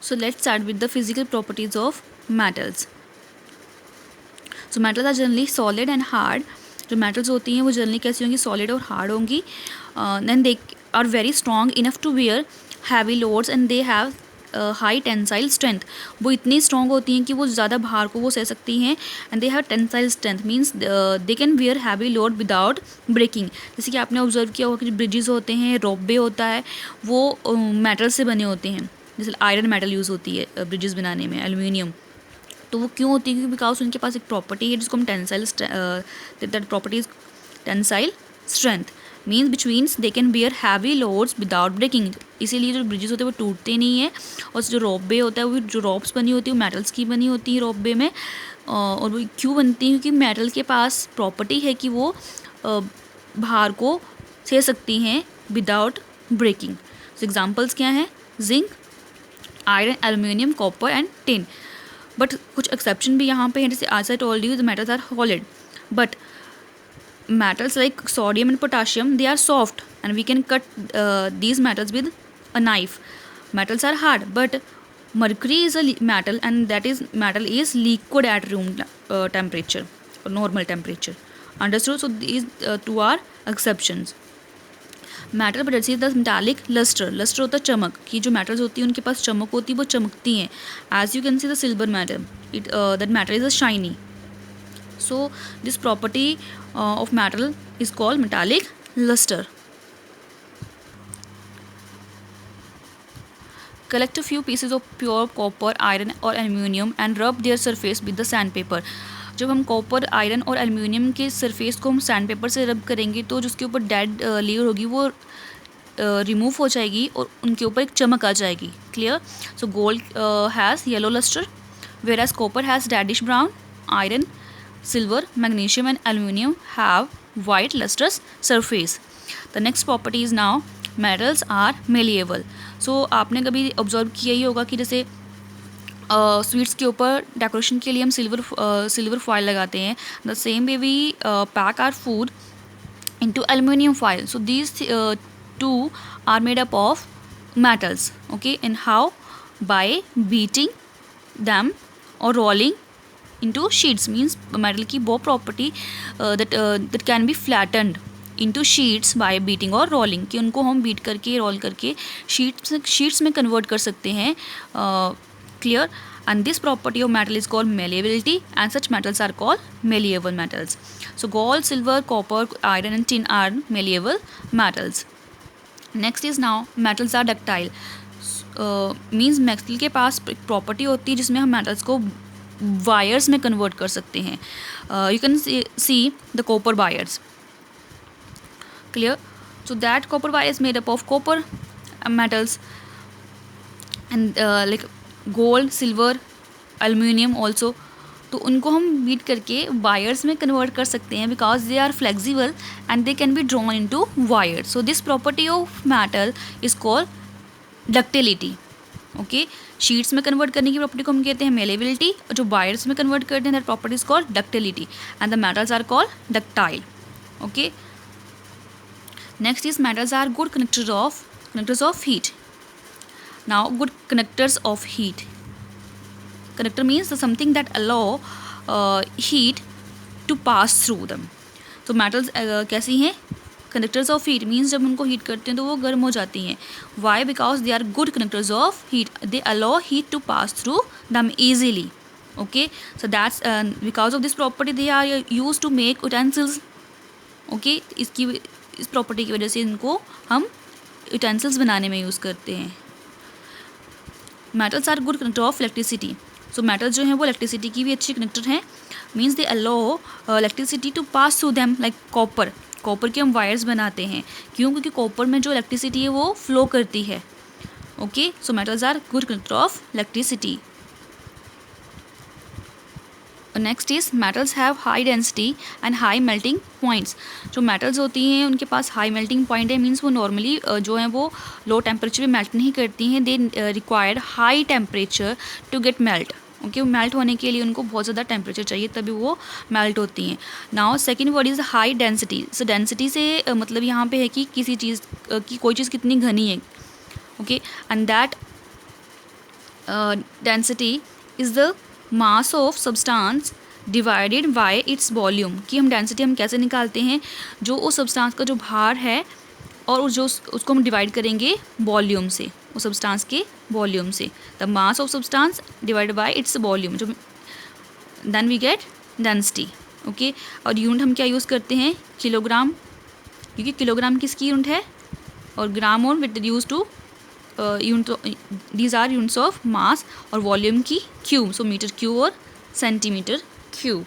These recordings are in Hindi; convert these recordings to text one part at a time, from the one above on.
So let's start with the physical properties of metals. So metals are generally solid and hard. जो metals होती हैं वो generally कैसी होंगी, solid और hard होंगी. Then they are very strong enough to bear heavy loads and they have high tensile strength. वो इतनी स्ट्रॉन्ग होती हैं कि वो ज़्यादा भार को वो सह सकती हैं. And they have tensile strength means they can wear heavy load without breaking. जैसे कि आपने ऑब्जर्व किया होगा कि ब्रिजेस होते हैं, रोपवे होता है, वो मेटल से बने होते हैं. जैसे आयरन मेटल यूज़ होती है ब्रिजेस बनाने में, एल्यूमिनियम. तो वो क्यों होती है? क्योंकि बिकॉज उनके पास एक प्रॉपर्टी है जिसको हम tensile, that property is tensile strength. Means which means they can bear heavy loads without breaking. इसीलिए जो ब्रिजेस होते हैं वो टूटते नहीं हैं. और जो रोपवे होता है वो जो रोप्स बनी होती है वो मेटल्स की बनी होती है रोपवे में. और वो क्यों बनती है? क्योंकि मेटल के पास प्रॉपर्टी है कि वो भार को सह सकती हैं विदाउट ब्रेकिंग. एग्जाम्पल्स क्या हैं? Zinc, iron, aluminium, copper and tin. But कुछ एक्सेप्शन भी यहाँ पे हैं. जैसे आज I told you the metals are solid, but metals like sodium and potassium, they are soft and we can cut these metals with a knife. Metals are hard, but mercury is a metal and that is metal is liquid at room temperature or normal temperature. Understood? So these two are exceptions. Metal possesses the metallic luster. luster होता है चमक. कि जो metals होती है उनके पास चमक होती है, वो चमकती हैं. As you can see the silver metal, that metal is a shiny. So this property of metal is called metallic luster. Collect a few pieces of pure copper, iron or aluminium and rub their surface with the sandpaper. जब हम कॉपर, आयरन और एल्यूमिनियम के सरफेस को हम सैंडपेपर से रब करेंगे तो जिसके ऊपर डेड लेयर होगी वो रिमूव हो जाएगी और उनके ऊपर एक चमक आ जाएगी. Clear? So gold has yellow lustre, whereas copper has reddish brown. Iron, silver, magnesium and aluminum have white lustrous surface. The next property is now metals are malleable. So आपने कभी ऑब्जर्व किया ही होगा कि जैसे स्वीट्स के ऊपर डेकोरेशन के लिए हम सिल्वर फॉइल लगाते हैं. The same way we pack our food into aluminium foil. So these two are made up of metals. Okay, and how? By beating them or rolling into sheets. Means metal की वो property that can be flattened into sheets by beating or rolling. कि उनको हम beat करके roll करके sheets में convert कर सकते हैं. Clear? And this property of metal is called malleability and such metals are called malleable metals. So gold, silver, copper, iron and tin are malleable metals. Next is now metals are ductile. Means metal के पास property होती है जिसमें हम metals को वायर्स में कन्वर्ट कर सकते हैं. You can see the copper wires. Clear? So that copper wire is made up of copper metals and like gold, silver, aluminium also. तो उनको हम बीट करके वायर्स में कन्वर्ट कर सकते हैं because they are flexible and they can be drawn into wire. So this property of metal is called ductility. Okay, sheets में कन्वर्ट करने की प्रॉपर्टी को हम कहते हैं मेलेबिलिटी, और जो वायर्स में कन्वर्ट करते हैं that property is called ductility and the metals are called ductile. Okay, next is metals are good conductors of heat. Now good conductors of heat. Conductor means something that allow heat to pass through them. तो metals कैसी हैं? Conductors of heat. मीन्स जब उनको हीट करते हैं तो वो गर्म हो जाती हैं. Why? Because they are good conductors of heat. They allow heat to pass through them easily. Okay, so that's because of this property they are use to make utensils. Okay, इस प्रॉपर्टी की वजह से इनको हम यूटेंसिल्स बनाने में यूज़ करते हैं. Metals are good conductor of electricity. So metals जो हैं वो इलेक्ट्रिसिटी की भी अच्छी कंडक्टर हैं. Means they allow electricity to pass through them. Like copper के हम वायर्स बनाते हैं. क्यों? क्योंकि कॉपर में जो इलेक्ट्रिसिटी है वो फ्लो करती है. Okay, so metals are good conductor of electricity. Next is metals have high density and high melting points. जो मेटल्स होती हैं उनके पास हाई मेल्टिंग पॉइंट है. मीन्स वो नॉर्मली जो है वो लो टेम्परेचर में मेल्ट नहीं करती हैं. They required high temperature to get melt. Okay, melt होने के लिए उनको बहुत ज़्यादा टेम्परेचर चाहिए तभी वो मेल्ट होती हैं. Now second word is high density. So density से मतलब यहाँ पे है कि किसी चीज़ की कोई चीज़ कितनी घनी है. Okay, and that density is the mass of substance divided by its volume, कि हम डेंसिटी हम कैसे निकालते हैं, जो उस सब्सटेंस का जो भार है और जो उसको हम डिवाइड करेंगे वॉल्यूम से, उस सब्सटेंस के वॉल्यूम से, the mass of substance divided by its volume, जो then we get density. Okay, और यूनिट हम क्या यूज़ करते हैं, किलोग्राम, क्योंकि किलोग्राम किसकी यूनिट है, और ग्राम और with use two unit, these are units of mass, और वॉल्यूम की क्यूब, सो मीटर क्यूब और centimetre cube.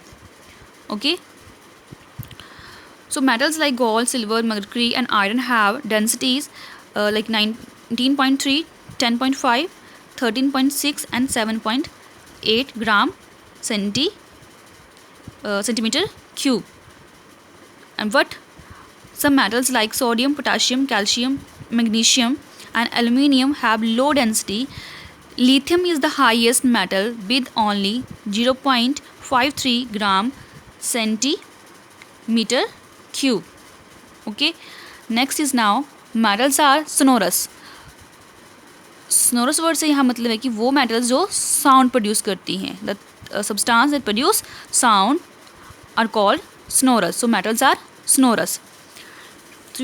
Okay, so metals like gold, silver, mercury and iron have densities like 19.3, 10.5, 13.6 and 7.8 gram centimeter cube. And what some metals like sodium, potassium, calcium, magnesium and aluminium have low density. Lithium is the highest metal with only 0.53 gram centimeter cube. Okay, next is now metals are sonorous. Sonorous word से यहाँ मतलब है कि वो मेटल्स जो साउंड प्रोड्यूस करती हैं, the substance that produce sound are called sonorous. So metals are sonorous. So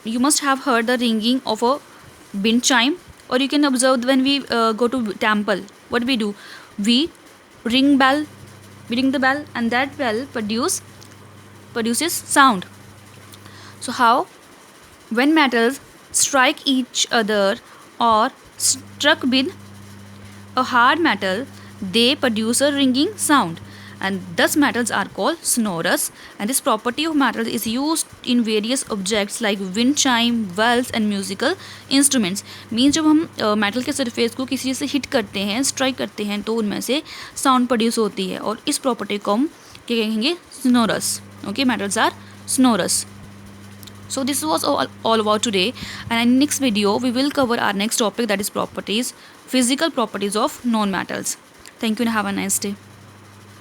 you must have heard the ringing of a wind chime, or you can observe when we go to temple, what we do, we ring the bell, and that bell produces sound. So how, when metals strike each other or struck with a hard metal, they produce a ringing sound, and thus metals are called sonorous. And this property of metals is used in various objects like wind chime, bells and musical instruments. Means जब हम मेटल के सरफेस को किसी से हिट करते हैं, स्ट्राइक करते हैं, तो उनमें से साउंड प्रोड्यूस होती है, और इस प्रॉपर्टी को हम क्या कहेंगे, sonorous. Okay, metals are sonorous. So this was all about today, and in next video we will cover our next topic, that is physical properties of non-metals. Thank you and have a nice day.